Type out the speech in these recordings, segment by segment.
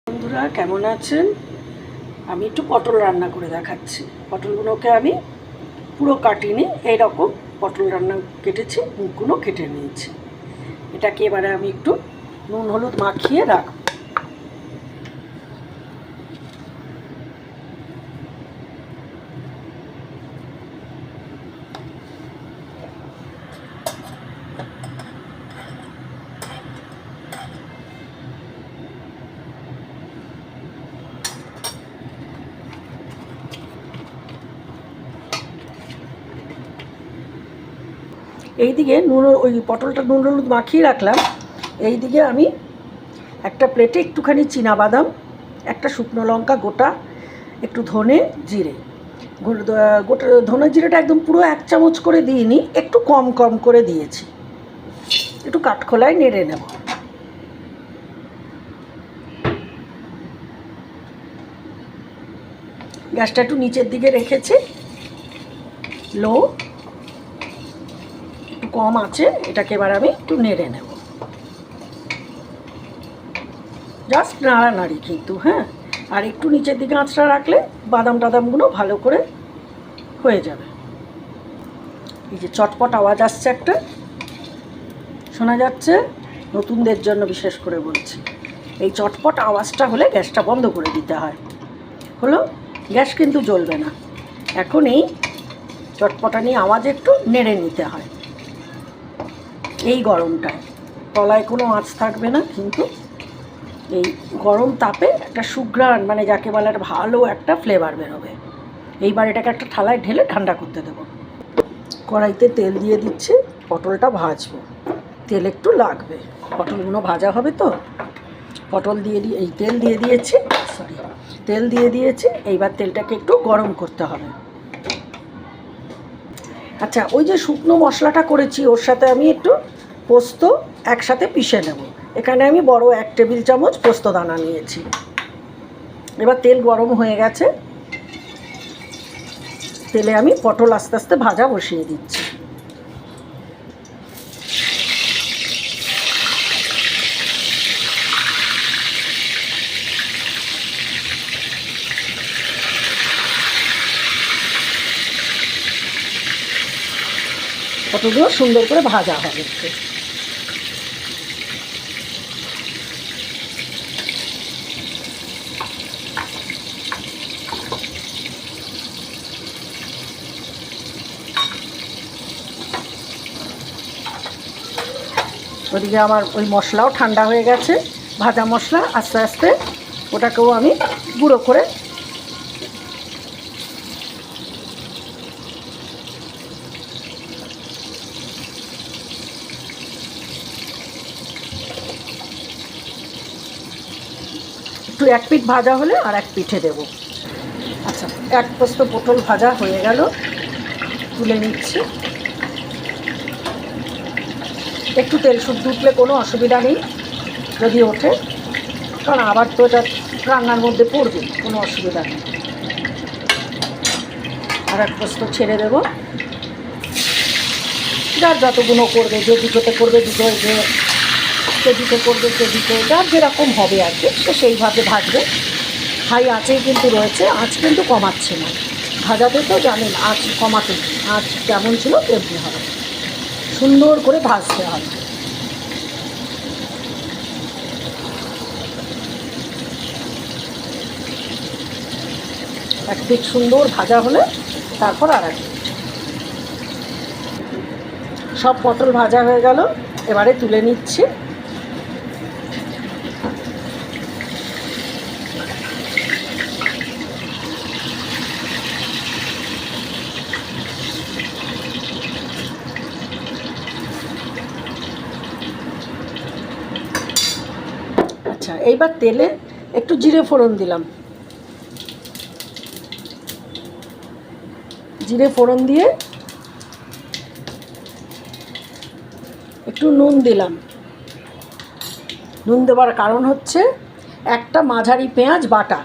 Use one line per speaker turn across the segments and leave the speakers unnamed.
বন্ধুরা কেমন আছেন? আমি একটু পটল রান্না করে দেখাচ্ছি। পটলগুলোকে আমি পুরো কাটিনি, এইরকম পটল রান্না কেটেছি, মুখগুলো কেটে নিয়েছি। এটাকে এবারে আমি একটু নুন হলুদ মাখিয়ে রাখবো। এইদিকে ওই পটলটা নুন হলুদ মাখিয়ে রাখলাম। এইদিকে আমি একটা প্লেটে একটুখানি চীনাবাদাম, একটা শুকনো লঙ্কা গোটা, একটু ধনে জিরে, গোটা ধনে জিরেটা একদম পুরো 1 চামচ করে দিইনি, একটু কম কম করে দিয়েছি। একটু কাঠখোলায় নেড়ে নেব। গ্যাসটা একটু নিচের দিকে রেখেছি, লো, একটু কম আছে। এটাকে এবার আমি একটু নেড়ে নেব, জাস্ট নাড়ানাড়ি কিন্তু, হ্যাঁ। আর একটু নিচের দিকে আঁচটা রাখলে বাদাম টাদামগুলো ভালো করে হয়ে যাবে। এই যে চটপট আওয়াজ আসছে, একটা শোনা যাচ্ছে, নতুনদের জন্য বিশেষ করে বলছি। এই চটপট আওয়াজটা হলে গ্যাসটা বন্ধ করে দিতে হয়। হলো, গ্যাস কিন্তু জ্বলবে না। এখন এই চটপটানি আওয়াজে একটু নেড়ে নিতে হয় এই গরমটায়। তলায় কোনো আঁচ থাকবে না, কিন্তু এই গরম তাপে একটা সুঘ্রাণ, মানে যাকে বলে একটা ভালো একটা ফ্লেভার বেরোবে। এইবার এটাকে একটা থালায় ঢেলে ঠান্ডা করতে দেবো। কড়াইতে তেল দিয়ে দিচ্ছি, পটলটা ভাজবো। তেল একটু লাগবে, পটলগুলো ভাজা হবে তো। পটল দিয়ে এই তেল দিয়ে দিয়েছি, তেল দিয়ে দিয়েছি। এইবার তেলটাকে একটু গরম করতে হবে। আচ্ছা, ওই যে শুকনো মশলাটা করেছি, ওর সাথে আমি একটু পোস্ত একসাথে পিষে নেব। এখানে আমি বড় 1 টেবিল চামচ পোস্ত দানা নিয়েছি। এবার তেল গরম হয়ে গেছে, তেলে আমি পটল আস্তে আস্তে ভাজা বসিয়ে দিচ্ছি। পটলগুলো সুন্দর করে ভাজা হবে একটু। ওদিকে আমার ওই মশলাও ঠান্ডা হয়ে গেছে, ভাজা মশলা। আস্তে আস্তে ওটাকেও আমি গুঁড়ো করে একটু, 1 পিঠ ভাজা হলে আর 1 পিঠে দেবো। আচ্ছা, 1 পোস্ত পটল ভাজা হয়ে গেল, তুলে নিচ্ছি। একটু তেল শুদ্ধ উঠলে কোনো অসুবিধা নেই যদি ওঠে, কারণ আবার তো এটা রান্নার মধ্যে পড়বে, কোনো অসুবিধা নেই। আর 1 পোস্ত ছেড়ে দেবো। যার যতগুলো করবে, যে দুটোতে করবে দুটো, যে কেজিতে করবে কেজিতে, যার যেরকম হবে আর কি, সে সেইভাবে ভাজবে। হাই আঁচেই কিন্তু রয়েছে, আঁচ কিন্তু কমাচ্ছে না। ভাজাতে তো জানেন আঁচ কমাতে, আঁচ কেমন ছিল তেমনি হবে, সুন্দর করে ভাজতে হবে। এক পিঠ সুন্দর ভাজা হলে তারপর আর এক পিঠ। সব পটল ভাজা হয়ে গেল, এবারে তুলে নিচ্ছি। আচ্ছা, এইবার তেলে একটু জিরে ফোড়ন দিলাম। জিরে ফোড়ন দিয়ে একটু নুন দিলাম। নুন দেওয়ার কারণ হচ্ছে একটা মাঝারি পেঁয়াজ বাটা,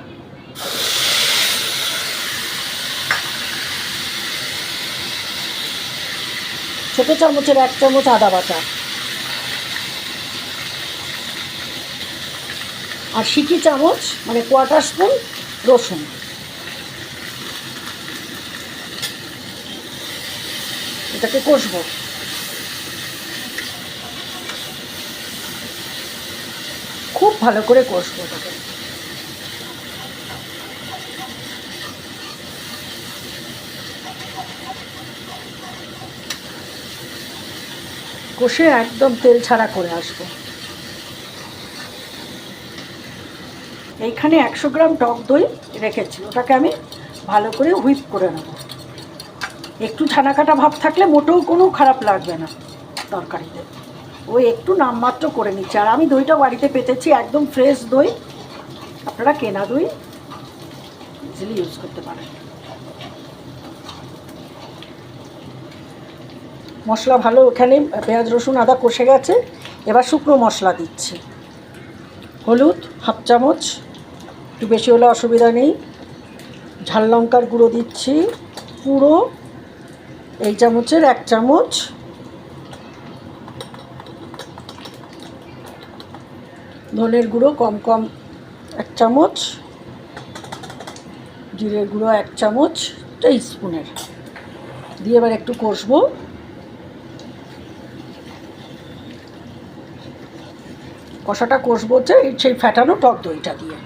ছোটো চামচের 1 চামচ আদা বাটা, আর সিকি চামচ মানে কোয়ার্টার স্পুন রসুন। এটাকে কষবো। খুব ভালো করে কষবো এটাকে। কষে একদম তেল ছাড়া করে আসবো। এইখানে 100 গ্রাম টক দই রেখেছি, ওটাকে আমি ভালো করে হুইপ করে নেব। একটু ছানা কাটা ভাব থাকলে মোটেও কোনো খারাপ লাগবে না তরকারিতে। ওই একটু নামমাত্র করে নিচ্ছি। আর আমি দইটা বাড়িতে পেতেছি, একদম ফ্রেশ দই। আপনারা কেনা দই ইজিলি ইউজ করতে পারেন। মশলা ভালো এখানে পেঁয়াজ রসুন আদা কষে গেছে। এবার শুকনো মশলা দিচ্ছি। হলুদ হাফ চামচ, একটু বেশি হলে অসুবিধা নেই। ঝাল লঙ্কার গুঁড়ো দিচ্ছি পুরো এই চামচের 1 চামচ। ধনের গুঁড়ো কম কম 1 চামচ। জিরের গুঁড়ো 1 চামচ স্পুনের দিয়ে এবার একটু কষবো। কষাটা কষবো হচ্ছে সেই ফ্যাটানো টক দইটা দিয়ে।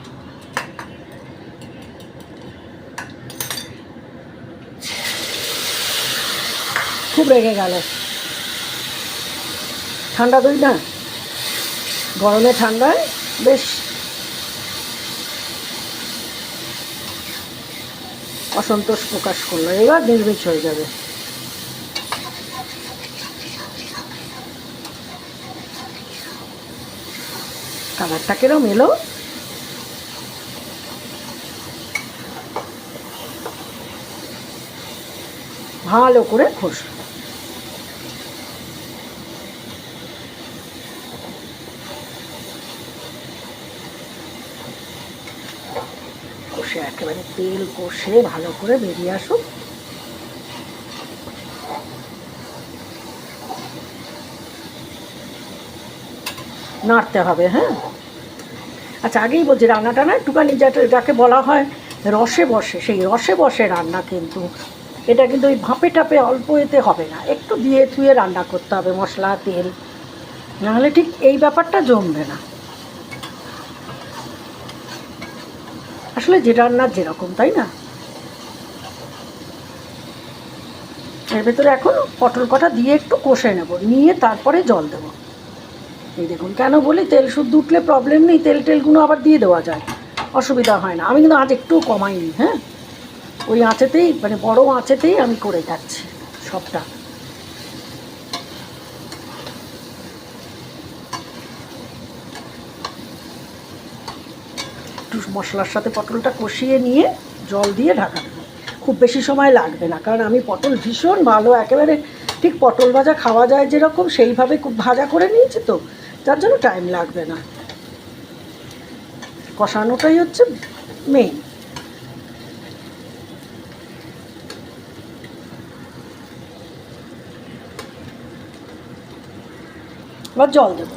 খুব রেগে গেল। ঠান্ডা দই না, গরমে ঠান্ডায় বেশ অসন্তোষ প্রকাশ করলো। এবার নির্মিষ হয়ে যাবে। কালারটা কিরম এলো। ভালো করে কষো। কষে একেবারে তেল কষে ভালো করে বেরিয়ে আসুক। নাড়তে হবে। হ্যাঁ, আচ্ছা আগেই বলছি রান্নাটা না একটুখানি যাকে বলা হয় রসে বসে, সেই রসে বসে রান্না। কিন্তু এটা কিন্তু ওই ভাপে টাপে অল্প এতে হবে না, একটু দিয়ে ধুয়ে রান্না করতে হবে মশলা তেল, নাহলে ঠিক এই ব্যাপারটা জমবে না। আসলে যে রান্নার যেরকম, তাই না? এর ভেতরে এখন পটল কটা দিয়ে একটু কষে নেব, নিয়ে তারপরে জল দেব। এই দেখুন, কেন বলি তেল শুদ্ধ উঠলে প্রবলেম নেই, তেল টেলগুলো আবার দিয়ে দেওয়া যায়, অসুবিধা হয় না। আমি কিন্তু আজ একটু কমাইনি। হ্যাঁ, ওই আঁচেতেই মানে বড় আঁচেতেই আমি করে যাচ্ছি সবটা। একটু মশলার সাথে পটলটা কষিয়ে নিয়ে জল দিয়ে ঢাকা দেবো। খুব বেশি সময় লাগবে না, কারণ আমি পটল ভীষণ ভালো একেবারে ঠিক পটল ভাজা খাওয়া যায় যেরকম সেইভাবে খুব ভাজা করে নিয়েছি, তো তার জন্য টাইম লাগবে না। কষানোটাই হচ্ছে মেইন। এবার জল দেবো।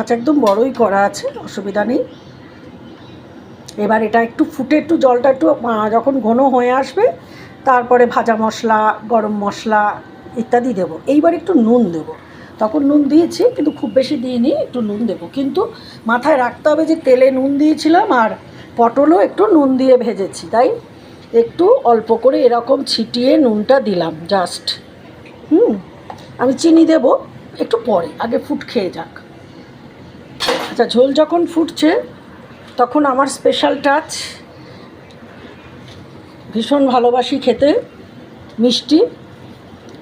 আচ্ছা একদম বড়ই করা আছে, অসুবিধা নেই। এবার এটা একটু ফুটে একটু জলটা একটু যখন ঘন হয়ে আসবে, তারপরে ভাজা মশলা গরম মশলা ইত্যাদি দেবো। এইবার একটু নুন দেবো। তখন নুন দিয়েছি কিন্তু খুব বেশি দিইনি, একটু নুন দেবো। কিন্তু মাথায় রাখতে হবে যে তেলে নুন দিয়েছিলাম আর পটলও একটু নুন দিয়ে ভেজেছি, তাই একটু অল্প করে এরকম ছিটিয়ে নুনটা দিলাম জাস্ট। আমি চিনি দেবো একটু পরে, আগে ফুট খেয়ে যাক। আচ্ছা, ঝোল যখন ফুটছে তখন আমার স্পেশাল টাচ, ভীষণ ভালোবাসি খেতে মিষ্টি,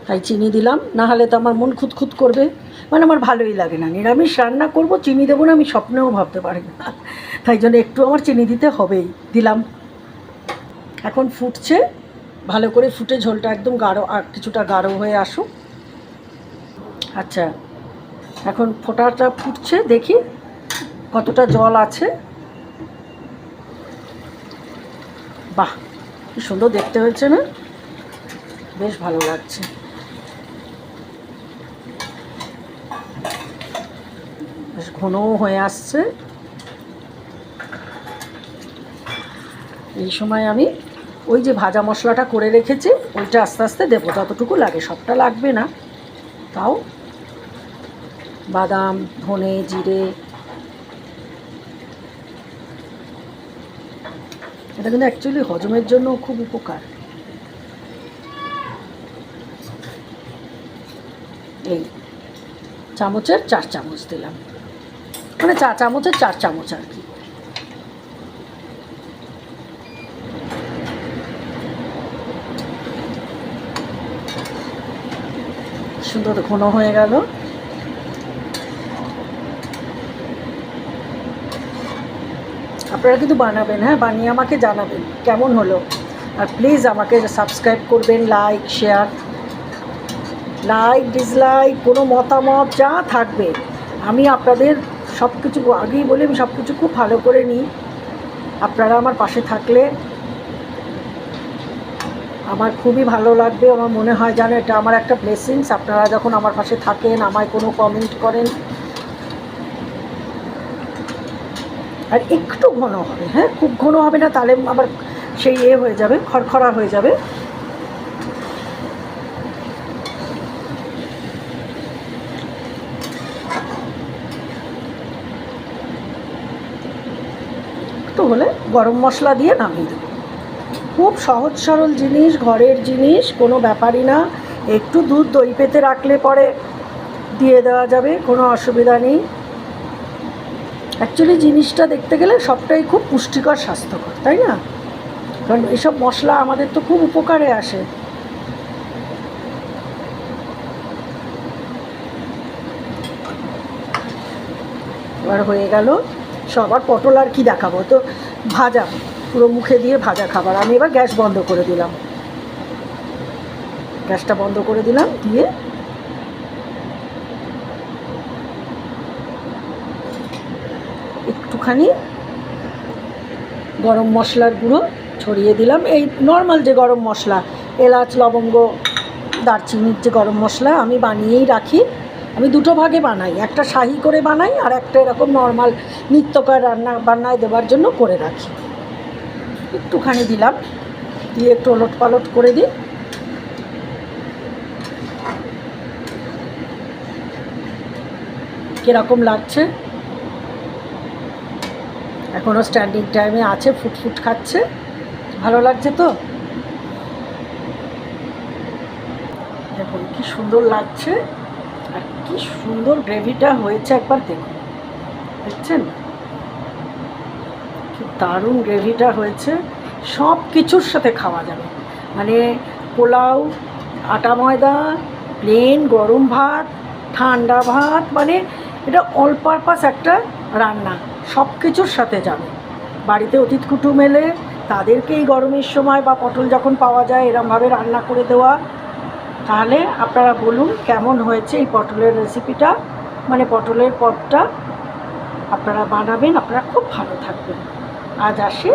তাই চিনি দিলাম। না হলে তো আমার মন খুঁতখুত করবে, মানে আমার ভালোই লাগে না। নিরামিষ রান্না করব, চিনি দেবো না, আমি স্বপ্নেও ভাবতে পারি না। তাই জন্য একটু আমার চিনি দিতে হবেই, দিলাম। এখন ফুটছে, ভালো করে ফুটে ঝোলটা একদম গাঢ়, আর কিছুটা গাঢ় হয়ে আসুক। আচ্ছা, এখন ফোটাটা ফুটছে, দেখি কতটা জল আছে। বাহ, কি সুন্দর দেখতে হয়েছে না? বেশ ভালো লাগছে। বেশ ঘনও হয়ে আসছে। এই সময় আমি ওই যে ভাজা মশলাটা করে রেখেছি ওইটা আস্তে আস্তে দেবো, যতটুকু লাগে, সবটা লাগবে না, তাও বাদাম, ধনে, জিরে, এটা কিন্তু অ্যাকচুয়ালি হজমের জন্য খুব উপকার। এই চামচের 4 চামচ দিলাম, মানে চা চামচের 4 চামচ আর কি। সুন্দর ঘন হয়ে গেল। আপনারা কিন্তু বানাবেন, হ্যাঁ, বানিয়ে আমাকে জানাবেন কেমন হলো। আর প্লিজ আমাকে সাবস্ক্রাইব করবেন, লাইক, শেয়ার, লাইক, ডিসলাইক, কোনো মতামত যা থাকবে আমি আপনাদের সব কিছু আগেই বলি, আমি সব কিছু খুব ভালো করে নিই। আপনারা আমার পাশে থাকলে আমার খুবই ভালো লাগবে। আমার মনে হয় যেন এটা আমার একটা ব্লেসিংস। আপনারা যখন আমার পাশে থাকেন, আমায় কোনো কমেন্ট করেন। আর একটু ঘন হবে, হ্যাঁ, খুব ঘন হবে না, তাহলে আবার সেই হয়ে যাবে, খড়খড়া হয়ে যাবে। একটু হলে গরম মশলা দিয়ে নামিয়ে দেবো। খুব সহজ সরল জিনিস, ঘরের জিনিস, কোনো ব্যাপারই না। একটু দুধ দই পেতে রাখলে পরে দিয়ে দেওয়া যাবে, কোনো অসুবিধা নেই। অ্যাকচুয়ালি জিনিসটা দেখতে গেলে সবটাই খুব পুষ্টিকর, স্বাস্থ্যকর, তাই না? কারণ এসব মশলা আমাদের তো খুব উপকারে আসে। এবার হয়ে গেল সবার। পটল আর কি দেখাবো, তো ভাজা, পুরো মুখে দিয়ে ভাজা খাবার। আমি এবার গ্যাস বন্ধ করে দিলাম, গ্যাসটা বন্ধ করে দিলাম, দিয়ে একটুখানি গরম মশলার গুঁড়ো ছড়িয়ে দিলাম। এই নর্মাল যে গরম মশলা, এলাচ, লবঙ্গ, দারচিনির যে গরম মশলা আমি বানিয়েই রাখি। আমি দুটো ভাগে বানাই, একটা শাহি করে বানাই আর একটা এরকম নর্মাল নিত্যকার বান্নায় দেওয়ার জন্য করে রাখি। একটুখানি দিলাম, দিয়ে একটু ওলট পালট করে দিই। কীরকম লাগছে? এখনও স্ট্যান্ডিং টাইমে আছে, ফুটফুট খাচ্ছে, ভালো লাগছে তো? দেখুন কি সুন্দর লাগছে, আর কি সুন্দর গ্রেভিটা হয়েছে, একবার দেখুন, দেখছেন কি দারুণ গ্রেভিটা হয়েছে। সব কিছুর সাথে খাওয়া যাবে, মানে পোলাও, আটা ময়দা, প্লেন গরম ভাত, ঠান্ডা ভাত, মানে এটা অল পারপাস একটা রান্না, সব কিছুর সাথে যাবে। বাড়িতে অতিথি কুটুম এলে তাদেরকে এই গরমের সময় বা পটল যখন পাওয়া যায় এরমভাবে রান্না করে দেওয়া। তাহলে আপনারা বলুন কেমন হয়েছে এই পটলের রেসিপিটা, মানে পটলের পদটা। আপনারা বানাবেন, আপনারা খুব ভালো থাকবেন। আজ আসি।